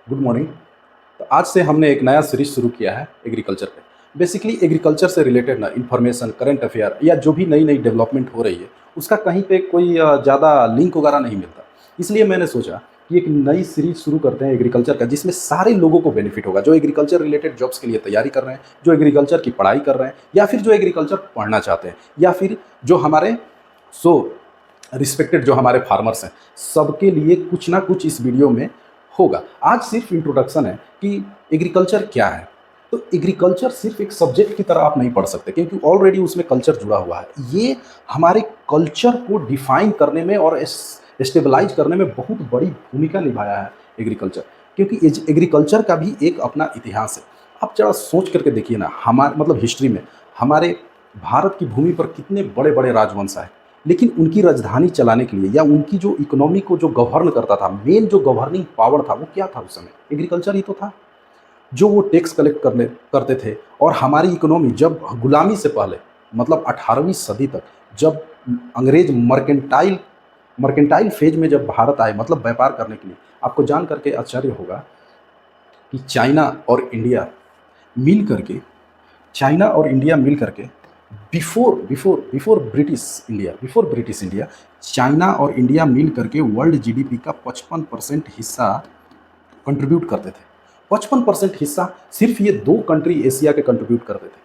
Good morning. तो आज से हमने एक नया सीरीज शुरू किया है एग्रीकल्चर पे। बेसिकली एग्रीकल्चर से रिलेटेड ना इन्फॉर्मेशन, करंट अफेयर या जो भी नई नई डेवलपमेंट हो रही है, उसका कहीं पे कोई ज़्यादा लिंक वगैरह नहीं मिलता। इसलिए मैंने सोचा कि एक नई सीरीज शुरू करते हैं एग्रीकल्चर का, जिसमें सारे लोगों को बेनिफिट होगा, जो एग्रीकल्चर रिलेटेड जॉब्स के लिए तैयारी कर रहे हैं, जो एग्रीकल्चर की पढ़ाई कर रहे हैं, या फिर जो एग्रीकल्चर पढ़ना चाहते हैं, या फिर जो हमारे सो रिस्पेक्टेड जो हमारे फार्मर्स हैं, सबके लिए कुछ ना कुछ इस वीडियो में होगा। आज सिर्फ इंट्रोडक्शन है कि एग्रीकल्चर क्या है। तो एग्रीकल्चर सिर्फ एक सब्जेक्ट की तरह आप नहीं पढ़ सकते, क्योंकि ऑलरेडी उसमें कल्चर जुड़ा हुआ है। ये हमारे कल्चर को डिफाइन करने में और स्टेबलाइज करने में बहुत बड़ी भूमिका निभाया है एग्रीकल्चर, क्योंकि एग्रीकल्चर का भी एक अपना इतिहास है। आप जरा सोच करके देखिए ना, हमारे मतलब हिस्ट्री में हमारे भारत की भूमि पर कितने बड़े बड़े राजवंश आए, लेकिन उनकी राजधानी चलाने के लिए या उनकी जो इकोनॉमी को जो गवर्न करता था, मेन जो गवर्निंग पावर था, वो क्या था उस समय? एग्रीकल्चर ही तो था। जो वो टैक्स कलेक्ट करने करते थे। और हमारी इकोनॉमी जब गुलामी से पहले, मतलब 18वीं सदी तक, जब अंग्रेज मर्केंटाइल मर्केंटाइल फेज में जब भारत आए, मतलब व्यापार करने के लिए, आपको जान करके आश्चर्य होगा कि चाइना और इंडिया मिल करके before before before British India, China और इंडिया मिल करके वर्ल्ड जीडीपी का 55% हिस्सा कंट्रीब्यूट करते थे। 55% हिस्सा सिर्फ ये दो कंट्री एशिया के कंट्रीब्यूट करते थे।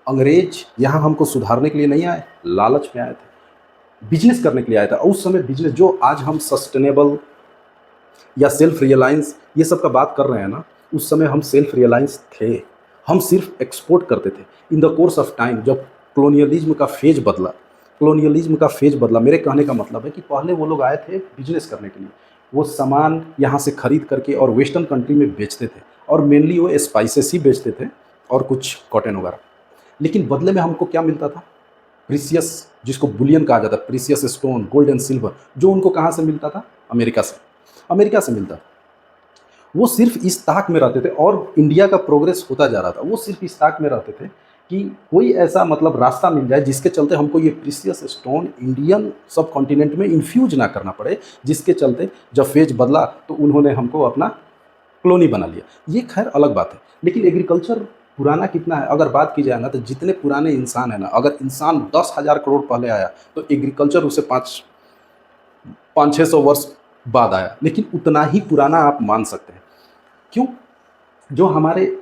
अंग्रेज यहाँ हमको सुधारने के लिए नहीं आए, लालच में आए थे, बिजनेस करने के लिए आया था। उस समय बिजनेस, जो आज हम सस्टेनेबल या सेल्फ रियलायंस ये सब का बात कर रहे हैं ना, उस समय हम सेल्फ रियलायंस थे। हम सिर्फ एक्सपोर्ट करते थे। In the course of time जब कलोनियलिज्म का फेज बदला, मेरे कहने का मतलब है कि पहले वो लोग आए थे बिजनेस करने के लिए। वो सामान यहाँ से खरीद करके और वेस्टर्न कंट्री में बेचते थे, और मेनली वो स्पाइसेस ही बेचते थे और कुछ कॉटन वगैरह। लेकिन बदले में हमको क्या मिलता था? प्रीसियस, जिसको बुलियन कहा जाता है, precious stone, gold and silver, जो उनको कहाँ से मिलता था? अमेरिका से मिलता था। वो सिर्फ इस ताक में रहते थे, और इंडिया का प्रोग्रेस होता जा रहा था। वो सिर्फ इस ताक में रहते थे कि कोई ऐसा मतलब रास्ता मिल जाए जिसके चलते हमको ये प्रीसियस स्टोन इंडियन सब कॉन्टिनेंट में इन्फ्यूज ना करना पड़े, जिसके चलते जब फेज बदला तो उन्होंने हमको अपना कॉलोनी बना लिया। ये खैर अलग बात है। लेकिन एग्रीकल्चर पुराना कितना है अगर बात की जाए ना, तो जितने पुराने इंसान है ना, अगर इंसान 10,000 करोड़ पहले आया, तो एग्रीकल्चर उसे 500-600 वर्ष बाद आया, लेकिन उतना ही पुराना आप मान सकते हैं। क्यों? जो हमारे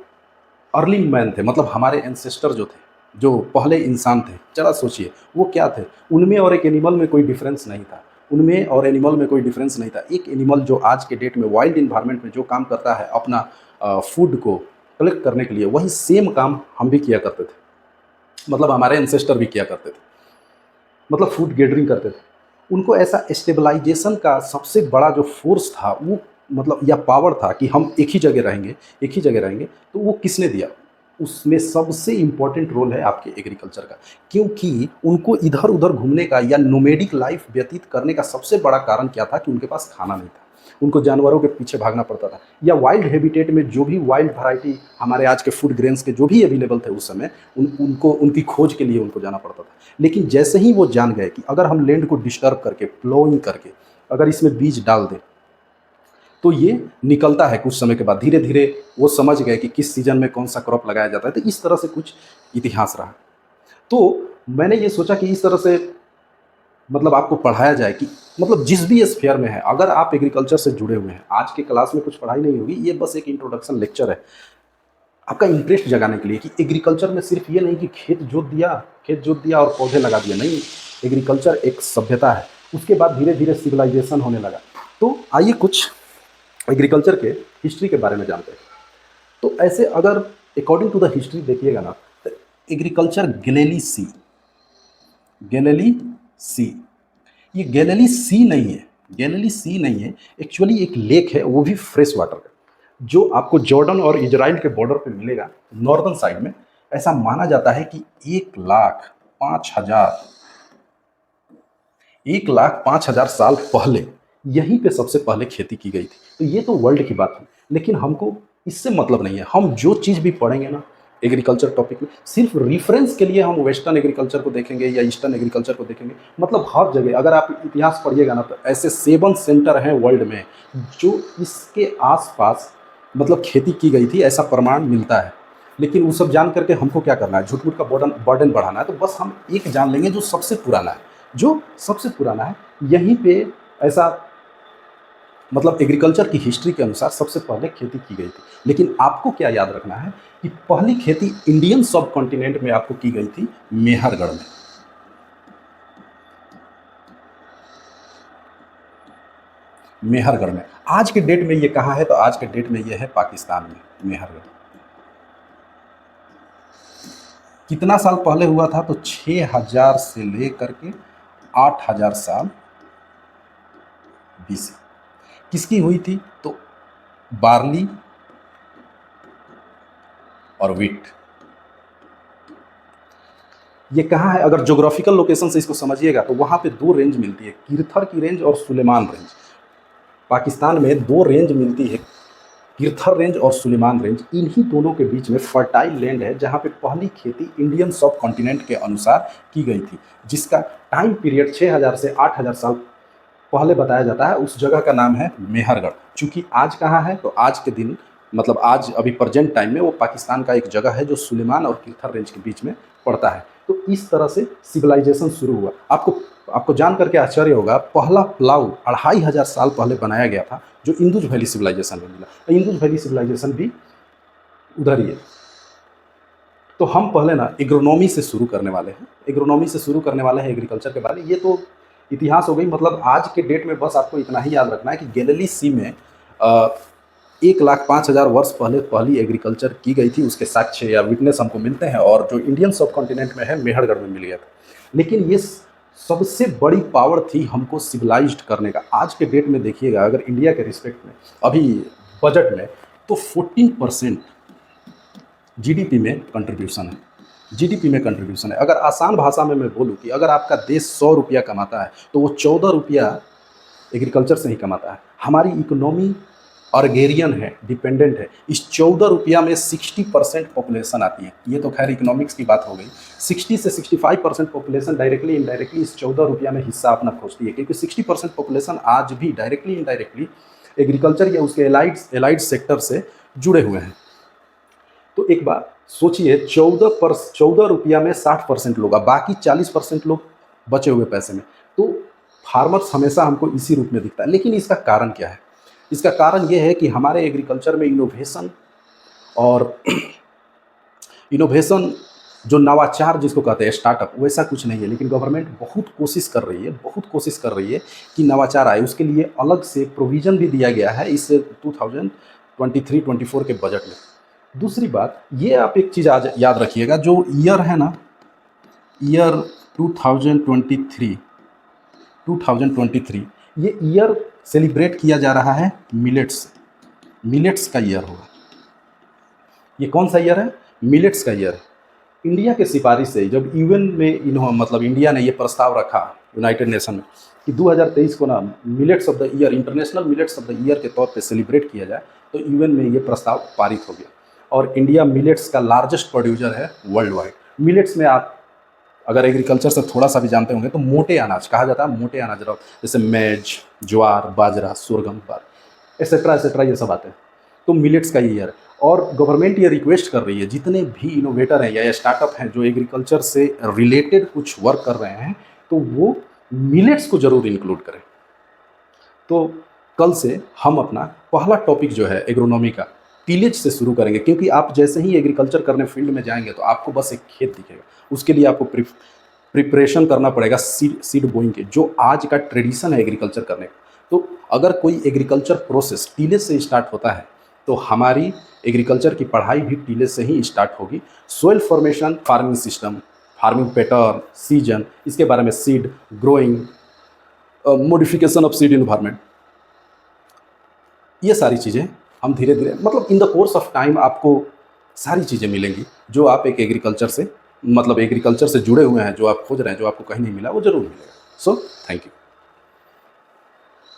अर्ली मैन थे, मतलब हमारे एंसेस्टर जो थे, जो पहले इंसान थे, जरा सोचिए वो क्या थे। उनमें और एक एनिमल में कोई डिफरेंस नहीं था। एक एनिमल जो आज के डेट में वाइल्ड इन्वायरमेंट में जो काम करता है अपना फूड को कलेक्ट करने के लिए, वही सेम काम हम भी किया करते थे, मतलब हमारे एंसेस्टर भी किया करते थे, मतलब फूड गैदरिंग करते थे। उनको ऐसा स्टेबलाइजेशन का सबसे बड़ा जो फोर्स था, वो मतलब या पावर था कि हम एक ही जगह रहेंगे, तो वो किसने दिया? उसमें सबसे इम्पोर्टेंट रोल है आपके एग्रीकल्चर का। क्योंकि उनको इधर उधर घूमने का या नोमैडिक लाइफ व्यतीत करने का सबसे बड़ा कारण क्या था? कि उनके पास खाना नहीं था, उनको जानवरों के पीछे भागना पड़ता था, या वाइल्ड हैबिटेट में जो भी वाइल्ड वैरायटी हमारे आज के फूड ग्रेन्स के जो भी अवेलेबल थे उस समय, उनको उनकी खोज के लिए उनको जाना पड़ता था। लेकिन जैसे ही वो जान गए कि अगर हम लैंड को डिस्टर्ब करके, प्लोइंग करके, अगर इसमें बीज डाल दें तो ये निकलता है कुछ समय के बाद। धीरे धीरे वो समझ गए कि किस सीजन में कौन सा क्रॉप लगाया जाता है। तो इस तरह से कुछ इतिहास रहा। तो मैंने ये सोचा कि इस तरह से मतलब आपको पढ़ाया जाए कि मतलब जिस भी स्फीयर में है, अगर आप एग्रीकल्चर से जुड़े हुए हैं, आज के क्लास में कुछ पढ़ाई नहीं होगी, ये बस एक इंट्रोडक्शन लेक्चर है आपका इंटरेस्ट जगाने के लिए कि एग्रीकल्चर में सिर्फ ये नहीं कि खेत जोत दिया और पौधे लगा दिया। नहीं, एग्रीकल्चर एक सभ्यता है। उसके बाद धीरे धीरे सिविलाइजेशन होने लगा। तो आइए कुछ एग्रीकल्चर के हिस्ट्री के बारे में जानते हैं। तो ऐसे अगर अकॉर्डिंग टू द हिस्ट्री देखिएगा ना, तो एग्रीकल्चर गैलिली सी, ये गैलिली सी नहीं है, एक्चुअली एक लेक है, वो भी फ्रेश वाटर का, जो आपको जॉर्डन और इजराइल के बॉर्डर पे मिलेगा, नॉर्दर्न साइड में। ऐसा माना जाता है कि 1,05,000 साल पहले यहीं पे सबसे पहले खेती की गई थी। तो ये तो वर्ल्ड की बात है, लेकिन हमको इससे मतलब नहीं है। हम जो चीज़ भी पढ़ेंगे ना एग्रीकल्चर टॉपिक में, सिर्फ रेफरेंस के लिए हम वेस्टर्न एग्रीकल्चर को देखेंगे या ईस्टर्न एग्रीकल्चर को देखेंगे। मतलब हर जगह अगर आप इतिहास पढ़िएगा ना, तो ऐसे 7 सेंटर हैं वर्ल्ड में जो इसके आसपास मतलब खेती की गई थी, ऐसा प्रमाण मिलता है। लेकिन वो सब जान करके हमको क्या करना है, झूठ मूठ का बर्डन बढ़ाना है। तो बस हम एक जान लेंगे जो सबसे पुराना है, जो सबसे पुराना है। यहीं पे ऐसा मतलब एग्रीकल्चर की हिस्ट्री के अनुसार सबसे पहले खेती की गई थी। लेकिन आपको क्या याद रखना है कि पहली खेती इंडियन सब कॉन्टिनेंट में आपको की गई थी मेहरगढ़ में। मेहरगढ़ में आज के डेट में ये कहाँ है, तो आज के डेट में ये है पाकिस्तान में मेहरगढ़। कितना साल पहले हुआ था, तो 6000 से लेकर के 8000 साल बीसी। किसकी हुई थी, तो बार्ली और वीट। ये कहाँ है, अगर ज्योग्राफिकल लोकेशन से इसको समझिएगा तो वहाँ पे दो रेंज मिलती है, किरथर की रेंज और सुलेमान रेंज। पाकिस्तान में दो रेंज मिलती है, किरथर रेंज और सुलेमान रेंज। इन्हीं दोनों के बीच में फर्टाइल लैंड है जहाँ पे पहली खेती इंडियन सब कॉन्टिनेंट के अनुसार की गई थी, जिसका टाइम पीरियड 6000 से 8000 साल पहले बताया जाता है। उस जगह का नाम है मेहरगढ़। चूँकि आज कहाँ है, तो आज के दिन मतलब आज अभी प्रेजेंट टाइम में वो पाकिस्तान का एक जगह है जो सुलेमान और किरथर रेंज के बीच में पड़ता है। तो इस तरह से सिविलाइजेशन शुरू हुआ। आपको जान करके आश्चर्य होगा, पहला प्लाऊ 2500 साल पहले बनाया गया था, जो इंदुज वैली सिविलाइजेशन में मिला। इंदुज वैली सिविलाइजेशन भी उधर ही है। तो हम पहले ना एग्रोनॉमी से शुरू करने वाले हैं, एग्रीकल्चर के बारे में। ये तो इतिहास हो गई। मतलब आज के डेट में बस आपको इतना ही याद रखना है कि गैलिली सी में 1,05,000 वर्ष पहले पहली एग्रीकल्चर की गई थी। उसके साक्ष्य या विटनेस हमको मिलते हैं, और जो इंडियन सब कॉन्टिनेंट में है मेहरगढ़ में मिल गया था। लेकिन ये सबसे बड़ी पावर थी हमको सिविलाइज्ड करने का। आज के डेट में देखिएगा, अगर इंडिया के रिस्पेक्ट में अभी बजट में, तो 14% जीडीपी में कंट्रीब्यूशन है। जीडीपी में कंट्रीब्यूशन है। अगर आसान भाषा में मैं बोलूँ कि अगर आपका देश 100 रुपया कमाता है, तो वो 14 रुपया एग्रीकल्चर से ही कमाता है। हमारी इकोनॉमी अर्गेरियन है, डिपेंडेंट है। इस 14 रुपया में 60% पॉपुलेशन आती है। ये तो खैर इकोनॉमिक्स की बात हो गई। 60 से 65% पॉपुलेशन डायरेक्टली इनडायरेक्टली इस 14 रुपया में हिस्सा अपना खोजती है, क्योंकि 60% पॉपुलेशन आज भी डायरेक्टली इनडायरेक्टली एग्रीकल्चर या उसके एलाइड सेक्टर से जुड़े हुए हैं। तो एक बार सोचिए, 14 रुपया में 60% लोग, अब बाकी 40% लोग बचे हुए पैसे में। तो फार्मर्स हमेशा हमको इसी रूप में दिखता है। लेकिन इसका कारण क्या है? इसका कारण ये है कि हमारे एग्रीकल्चर में इनोवेशन और इनोवेशन जो नवाचार जिसको कहते हैं स्टार्टअप, वैसा कुछ नहीं है। लेकिन गवर्नमेंट बहुत कोशिश कर रही है कि नवाचार आए। उसके लिए अलग से प्रोविज़न भी दिया गया है इस 2023-24 के बजट में। दूसरी बात, ये आप एक चीज़ आज याद रखिएगा, जो ईयर है ना, ईयर 2023, ये ईयर सेलिब्रेट किया जा रहा है मिलेट्स का ईयर होगा। ये कौन सा ईयर है? मिलेट्स का ईयर है। इंडिया के सिफारिश से जब यूएन में इंडिया ने ये प्रस्ताव रखा यूनाइटेड नेशन में कि 2023 को ना millets of the year, international millets of the year के तौर पे सेलिब्रेट किया जाए, तो यूएन में ये प्रस्ताव पारित हो गया। और इंडिया मिलेट्स का लार्जेस्ट प्रोड्यूसर है वर्ल्ड वाइड। मिलेट्स में आप अगर एग्रीकल्चर से थोड़ा सा भी जानते होंगे तो मोटे अनाज कहा जाता है, मोटे अनाज जैसे मेज, ज्वार, बाजरा, सोरगम, एसेट्रा ये सब आते हैं। तो मिलेट्स का ये ईयर है। और गवर्नमेंट ये रिक्वेस्ट कर रही है, जितने भी इनोवेटर हैं या स्टार्टअप हैं जो एग्रीकल्चर से रिलेटेड कुछ वर्क कर रहे हैं, तो वो मिलेट्स को ज़रूर इंक्लूड करें। तो कल से हम अपना पहला टॉपिक जो है एग्रोनॉमी का टीलेज से शुरू करेंगे, क्योंकि आप जैसे ही एग्रीकल्चर करने फील्ड में जाएंगे तो आपको बस एक खेत दिखेगा। उसके लिए आपको प्रिपरेशन करना पड़ेगा सीड बोइंग के, जो आज का ट्रेडिशन है एग्रीकल्चर करने का। तो अगर कोई एग्रीकल्चर प्रोसेस टीलेज से स्टार्ट होता है, तो हमारी एग्रीकल्चर की पढ़ाई भी टीलेज से ही स्टार्ट होगी। Soil formation, farming system, farming pattern, season, इसके बारे में seed growing, modification of seed environment, ये सारी चीज़ें हम धीरे धीरे मतलब in the course of time आपको सारी चीज़ें मिलेंगी जो आप एक एग्रीकल्चर से जुड़े हुए हैं, जो आप खोज रहे हैं, जो आपको कहीं नहीं मिला, वो ज़रूर मिलेगा। So thank you.